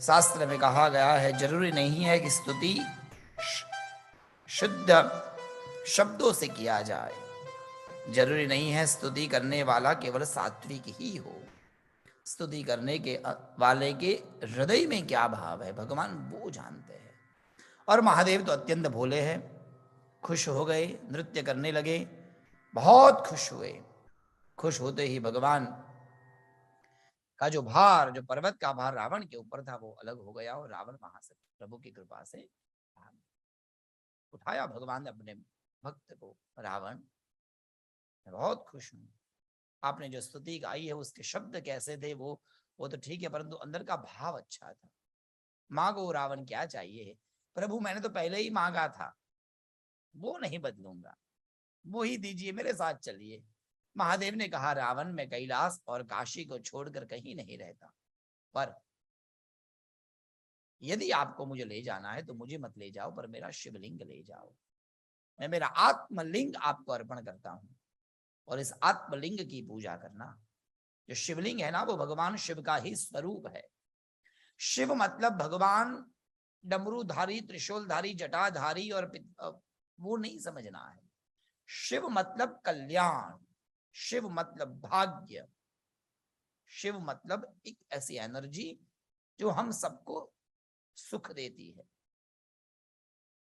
शास्त्र में कहा गया है, जरूरी नहीं है कि स्तुति शुद्ध शब्दों से किया जाए, जरूरी नहीं है स्तुति करने वाला केवल सात्विक ही हो। स्तुति करने के वाले के हृदय में क्या भाव है भगवान वो जानते हैं। और महादेव तो अत्यंत भोले हैं, खुश हो गए, नृत्य करने लगे, बहुत खुश हुए। खुश होते ही भगवान का जो भार, जो पर्वत का भार रावण के ऊपर था वो अलग हो गया और रावण वहां से प्रभु की कृपा से उठाया भगवान ने अपने भक्त को। रावण, मैं बहुत खुश हूं, आपने जो स्तुति गाई है उसके शब्द कैसे थे वो तो ठीक है, परंतु अंदर का भाव अच्छा था। मांगो रावण क्या चाहिए, प्रभु मैंने तो पहले ही मांगा था, वो नहीं बदलूंगा, वो ही दीजिए, मेरे साथ चलिए। महादेव ने कहा, रावण मैं कैलाश और काशी को छोड़कर कहीं नहीं रहता, पर यदि आपको मुझे ले जाना है तो मुझे मत ले जाओ, पर मेरा शिवलिंग ले जाओ। मैं मेरा आत्मलिंग आपको अर्पण करता हूं, और इस आत्मलिंग की पूजा करना। जो शिवलिंग है ना, वो भगवान शिव का ही स्वरूप है। शिव मतलब भगवान डमरूधारी, त्रिशूलधारी, जटाधारी और वो नहीं समझना है। शिव मतलब कल्याण, शिव मतलब भाग्य, शिव मतलब एक ऐसी एनर्जी जो हम सबको सुख देती है,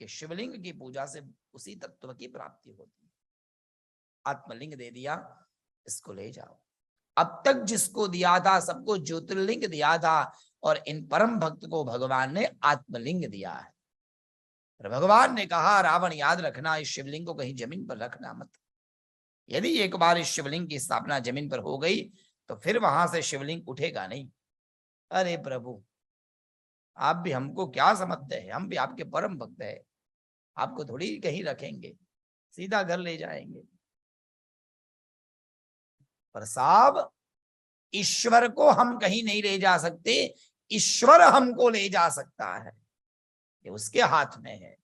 कि शिवलिंग की पूजा से उसी तत्व की प्राप्ति होती है। आत्मलिंग दे दिया, इसको ले जाओ। अब तक जिसको दिया था सबको ज्योतिर्लिंग दिया था, और इन परम भक्त को भगवान ने आत्मलिंग दिया है। पर भगवान ने कहा, रावण याद रखना, इस शिवलिंग को कहीं जमीन पर रखना मत। यदि एक बार इस शिवलिंग की स्थापना जमीन पर हो गई तो फिर वहां से शिवलिंग उठेगा नहीं। अरे प्रभु, आप भी हमको क्या समझते हैं, हम भी आपके परम भक्त हैं, आपको थोड़ी कहीं रखेंगे, सीधा घर ले जाएंगे। पर साहब, ईश्वर को हम कहीं नहीं ले जा सकते, ईश्वर हमको ले जा सकता है, ये उसके हाथ में है,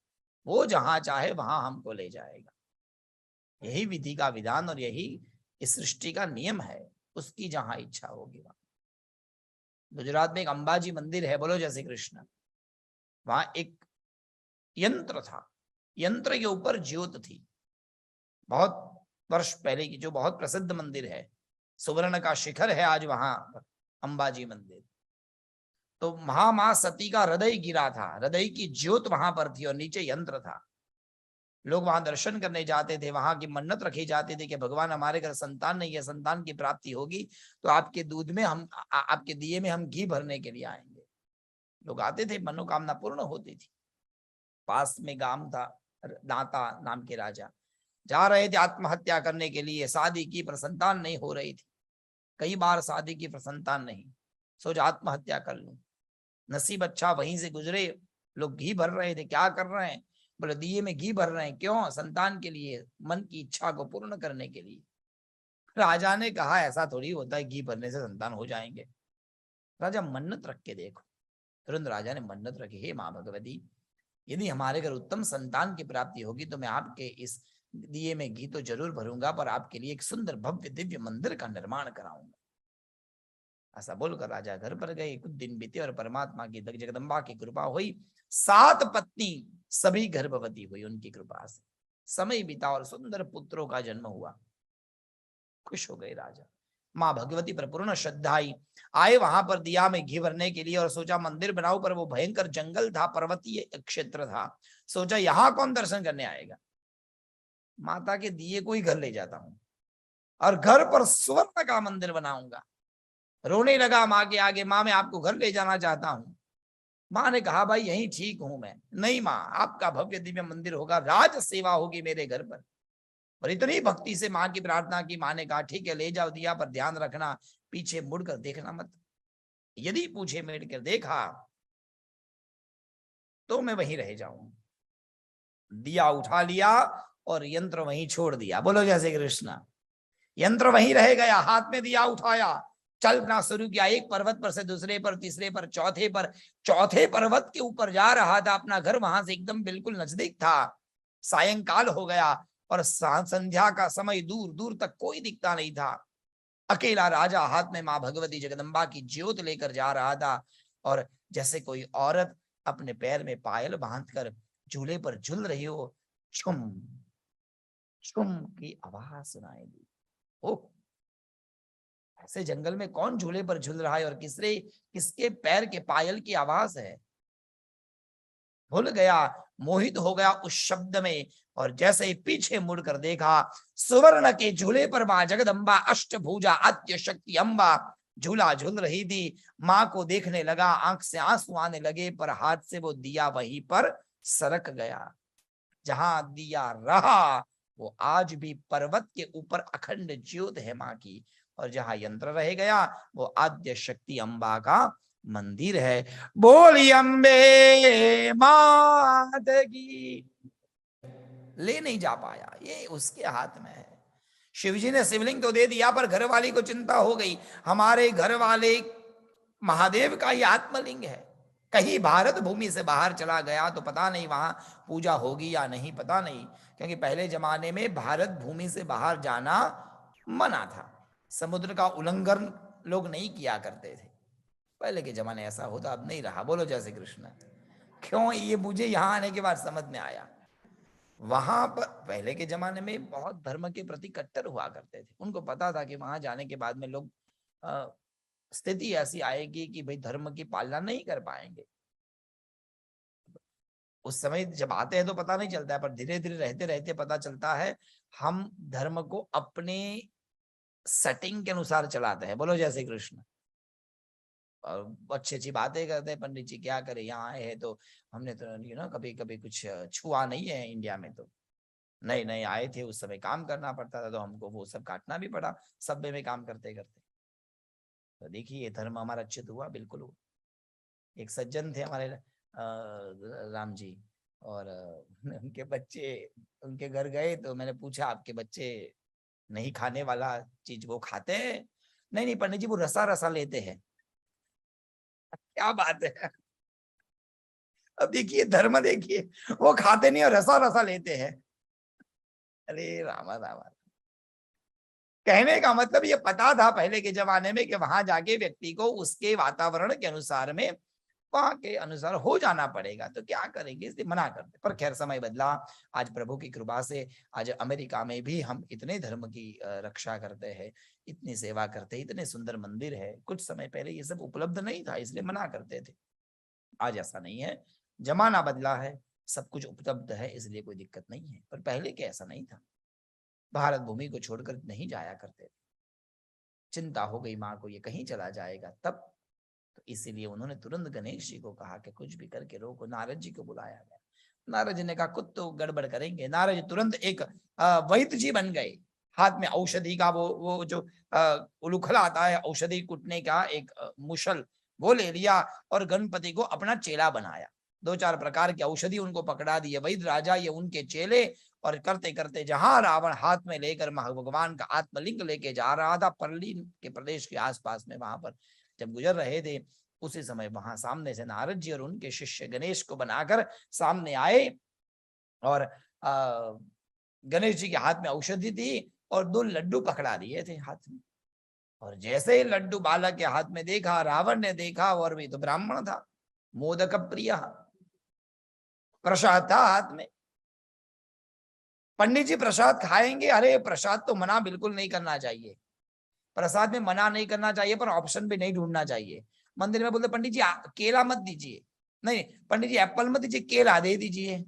वो जहां चाहे वहां हमको ले जाएगा। यही विधि का विधान और यही इस सृष्टि का नियम है, उसकी जहां इच्छा होगी वहां। गुजरात में एक अंबाजी मंदिर है, बोलो जय श्री कृष्ण। वहां एक यंत्र था, यंत्र के ऊपर ज्योत थी, बहुत वर्ष पहले की, जो बहुत प्रसिद्ध मंदिर है, सुवर्ण का शिखर है आज वहां अंबाजी मंदिर। तो मां सती का हृदय गिरा था, हृदय की ज्योत वहां पर थी और नीचे यंत्र था। लोग वहां दर्शन करने जाते थे, वहां की मन्नत रखी जाती थी कि भगवान हमारे घर संतान नहीं है, संतान की प्राप्ति होगी तो आपके दूध में हम आपके दिए में हम घी भरने के लिए आएंगे। लोग आते थे, मनोकामना पूर्ण होती थी। पास में गांव था, दाता नाम के राजा जा रहे थे आत्महत्या करने के लिए, शादी की पर संतान नहीं हो रही थी, कई बार शादी की पर संतान नहीं, सोचा आत्महत्या कर लूं। नसीब अच्छा, वहीं से गुजरे लोग, घी भर रहे थे। क्या कर रहे हैं, बोले दिए में घी भर रहे हैं। क्यों? संतान के लिए, मन की इच्छा को पूर्ण करने के लिए। राजा ने कहा, ऐसा थोड़ी होता है घी भरने से संतान हो जाएंगे, राजा मन्नत रख के देखो। तुरंत राजा ने मन्नत रखी, हे माँ भगवती, यदि हमारे घर उत्तम संतान की प्राप्ति होगी तो मैं आपके इस दिए में घी तो जरूर भरूंगा, पर आपके लिए एक सुंदर भव्य दिव्य मंदिर का निर्माण कराऊंगा। ऐसा बोलकर राजा घर पर गए। कुछ दिन बीते और परमात्मा की, जगदम्बा की कृपा हुई, 7 पत्नी सभी गर्भवती हुई उनकी कृपा से। समय बीता और सुंदर पुत्रों का जन्म हुआ। खुश हो गए राजा, माँ भगवती पर पूर्ण श्रद्धा आई। आए वहां पर दिया में घी भरने के लिए और सोचा मंदिर बनाओ, पर वो भयंकर जंगल था, पर्वतीय क्षेत्र था। सोचा यहाँ कौन दर्शन करने आएगा, माता के दिए को ही घर ले जाता हूं और घर पर स्वर्ण का मंदिर बनाऊंगा। रोने लगा माँ के आगे, माँ मैं आपको घर ले जाना चाहता हूँ। माँ ने कहा, भाई यहीं ठीक हूं मैं। नहीं माँ, आपका भव्य दिव्य मंदिर होगा, राज सेवा होगी मेरे घर पर। और इतनी भक्ति से माँ की प्रार्थना की, माँ ने कहा ठीक है ले जाओ दिया, पर ध्यान रखना पीछे मुड़कर देखना मत, यदि पूछे मेड़ कर देखा तो मैं वहीं रह जाऊं। दिया उठा लिया और यंत्र वहीं छोड़ दिया। बोलो जय श्री कृष्ण। यंत्र वहीं रह गया, हाथ में दिया उठाया, चलना शुरू किया। एक पर्वत पर से दूसरे पर, तीसरे पर, चौथे पर, चौथे पर्वत के ऊपर जा रहा था। अपना घर वहां से एकदम बिल्कुल नजदीक था। सायंकाल हो गया और संध्या का समय, दूर दूर तक कोई दिखता नहीं था। अकेला राजा हाथ में मां भगवती जगदम्बा की ज्योत लेकर जा रहा था। और जैसे कोई औरत अपने पैर में पायल बांधकर झूले पर झूल रही हो, छुम छुम की आवाज सुनाई दी। ओह, ऐसे जंगल में कौन झूले पर झूल रहा है और किसके पैर के पायल की आवाज है? भूल गया, मोहित हो गया उस शब्द में, और जैसे ही पीछे मुड़कर देखा, सुवर्ण के झूले पर मां जगदम्बा अष्टभुजा आद्य शक्ति अम्बा झूला झूल रही थी। मां को देखने लगा, आंख से आंसू आने लगे, पर हाथ से वो दिया वहीं पर सरक गया। जहां दिया रहा वो आज भी पर्वत के ऊपर अखंड ज्योत है मां की, और जहां यंत्र रह गया वो आद्य शक्ति अम्बा का मंदिर है। बोली अम्बे मात की। ले नहीं जा पाया, ये उसके हाथ में है। शिवजी ने शिवलिंग तो दे दिया, पर घर वाली को चिंता हो गई, हमारे घर वाले महादेव का ही आत्मलिंग है, कहीं भारत भूमि से बाहर चला गया तो पता नहीं वहां पूजा होगी या नहीं, पता नहीं, क्योंकि पहले जमाने में भारत भूमि से बाहर जाना मना था, समुद्र का उल्लंघन लोग नहीं किया करते थे पहले के जमाने, ऐसा होता, अब नहीं रहा। बोलो जय श्री कृष्ण। क्यों, ये मुझे यहां आने के बाद समझ में आया। वहां पर पहले के जमाने में बहुत धर्म के प्रति कट्टर हुआ करते थे, उनको पता था कि वहां जाने के बाद में लोग स्थिति ऐसी आएगी कि भाई धर्म की पालना नहीं कर पाएंगे। उस समय जब आते हैं तो पता नहीं चलता है, पर धीरे धीरे रहते रहते पता चलता है हम धर्म को अपने सेटिंग के अनुसार चलाते हैं। बोलो जय श्री कृष्ण। और अच्छी अच्छी बातें करते हैं, पंडित जी क्या करे, यहाँ आए हैं तो हमने तो कभी कभी कुछ छुआ नहीं है इंडिया में, तो नए नए आए थे, उस समय काम करना पड़ता था तो हमको वो सब काटना भी पड़ा सब्बे में काम करते करते। तो देखिए धर्म हमारा अच्छित हुआ, बिल्कुल हुआ। एक सज्जन थे हमारे राम जी, और उनके बच्चे उनके घर गए तो मैंने पूछा आपके बच्चे नहीं खाने वाला चीज वो खाते हैं? नहीं नहीं पंडित जी वो रसा रसा लेते हैं। क्या बात है। अब देखिए धर्म, देखिए वो खाते नहीं और रसा रसा लेते हैं। अरे रामा रामा, कहने का मतलब ये पता था पहले के जमाने में कि वहां जाके व्यक्ति को उसके वातावरण के अनुसार में वहां के अनुसार हो जाना पड़ेगा, तो क्या करेंगे, इसलिए मना करते। पर खैर समय बदला, आज प्रभु की कृपा से आज अमेरिका में भी हम इतने धर्म की रक्षा करते हैं, इतनी सेवा करते हैं, इतने सुंदर मंदिर है। कुछ समय पहले ये सब उपलब्ध नहीं था इसलिए मना करते थे, आज ऐसा नहीं है, जमाना बदला है, सब कुछ उपलब्ध है इसलिए कोई दिक्कत नहीं है। पर पहले के ऐसा नहीं था, भारत भूमि को छोड़कर नहीं जाया करते थे। चिंता हो गई माँ को ये कहीं चला जाएगा तब, तो इसीलिए उन्होंने तुरंत गणेश जी को कहा कि कुछ भी करके रोको। नारद जी को बुलाया गया, नारद जी ने कहा कुछ तो गड़बड़ करेंगे। नारद जी तुरंत एक वैद्य जी बन गए, हाथ में औषधि का वो जो उलूखला आता है औषधि कुटने का एक मुशल, वो ले लिया और गणपति को अपना चेला बनाया। 2-4 प्रकार की औषधि उनको पकड़ा दी, वैद्य राजा ये उनके चेले, और करते करते जहां रावण हाथ में लेकर भगवान का आत्मलिंग लेके जा रहा था परली के प्रदेश के आसपास में, वहां पर जब गुजर रहे थे उसी समय वहां सामने से नारद जी और उनके शिष्य गणेश को बनाकर सामने आए, और गणेश जी के हाथ में औषधि थी और 2 लड्डू पकड़ा दिए थे हाथ में, और जैसे ही लड्डू बालक के हाथ में देखा, रावण ने देखा, और भी तो ब्राह्मण था, मोदक प्रिय, प्रसाद था हाथ में। पंडित जी प्रसाद खाएंगे, अरे प्रसाद तो मना बिल्कुल नहीं करना चाहिए, प्रसाद में मना नहीं करना चाहिए, पर ऑप्शन भी नहीं ढूंढना चाहिए। मंदिर में बोलते पंडित जी केला मत दीजिए, नहीं पंडित जी एप्पल मत दीजिए, केला दे दीजिए।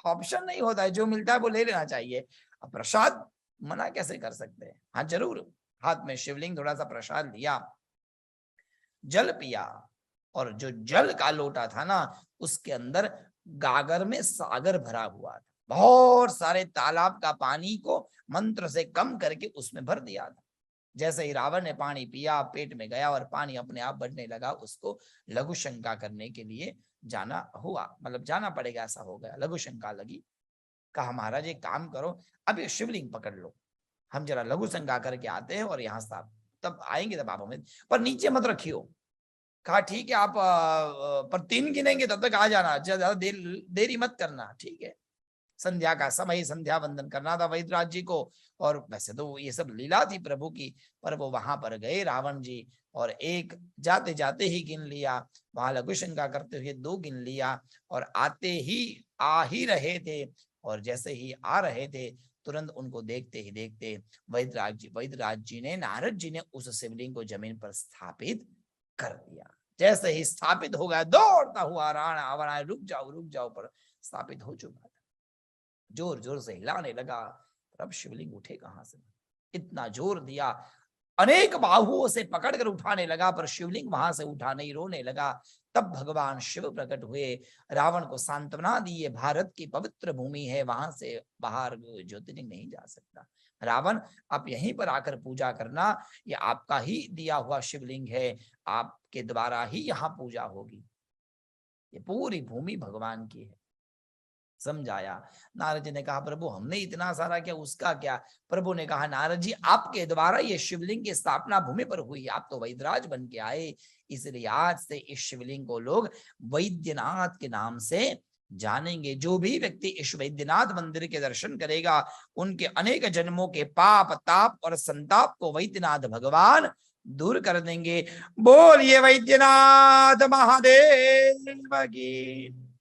ऑप्शन नहीं होता है, जो मिलता है वो ले लेना चाहिए। अब प्रसाद मना कैसे कर सकते हैं? हाँ जरूर, हाथ में शिवलिंग, थोड़ा सा प्रसाद लिया, जल पिया, और जो जल का लोटा था ना उसके अंदर गागर में सागर भरा हुआ था, बहुत सारे तालाब का पानी को मंत्र से कम करके उसमें भर दिया था। जैसे ही रावण ने पानी पिया, पेट में गया और पानी अपने आप बढ़ने लगा, उसको लघु शंका करने के लिए जाना हुआ, मतलब जाना पड़ेगा, ऐसा हो गया, लघु शंका लगी। कहा महाराज एक काम करो, अब ये शिवलिंग पकड़ लो, हम जरा लघु शंका करके आते हैं और यहाँ से तब आएंगे, तब आप हमें, पर नीचे मत रखियो। कहा ठीक है, आप पर 3 गिनेंगे तब तक आ जाना, ज्यादा देरी मत करना, ठीक है। संध्या का समय, संध्या वंदन करना था वैद्यराज जी को। और वैसे तो ये सब लीला थी प्रभु की, पर वो वहां पर गए रावण जी, और एक जाते जाते ही गिन लिया, वहां लघु शंका करते हुए 2 गिन लिया, और आते ही आ ही रहे थे, और जैसे ही आ रहे थे तुरंत उनको देखते ही देखते वैद्यराज जी ने, नारद जी ने उस शिवलिंग को जमीन पर स्थापित कर दिया। जैसे ही स्थापित हो गया, दौड़ता हुआ रावण रुक जाओ पर स्थापित हो चुका था। जोर जोर से हिलाने लगा, पर अब शिवलिंग उठे कहां से? इतना जोर दिया, अनेक बाहुओं से पकड़कर उठाने लगा, पर शिवलिंग वहां से उठा नहीं, रोने लगा। तब भगवान शिव प्रकट हुए, रावण को सांत्वना दी, ये भारत की पवित्र भूमि है, वहां से बाहर ज्योतिर्लिंग नहीं जा सकता। रावण, आप यहीं पर आकर पूजा करना, ये आपका ही दिया हुआ शिवलिंग है, आपके द्वारा ही यहाँ पूजा होगी, ये पूरी भूमि भगवान की है। समझाया। नारद जी ने कहा प्रभु हमने इतना सारा किया, उसका क्या? प्रभु ने कहा नारद जी आपके द्वारा ये शिवलिंग की स्थापना भूमि पर हुई, आप तो वैद्यराज बन के आए, इसलिए आज से इस शिवलिंग को लोग वैद्यनाथ के नाम से जानेंगे। जो भी व्यक्ति इस वैद्यनाथ मंदिर के दर्शन करेगा, उनके अनेक जन्मों के पाप ताप और संताप को वैद्यनाथ भगवान दूर कर देंगे। बोलिए वैद्यनाथ महादेव की।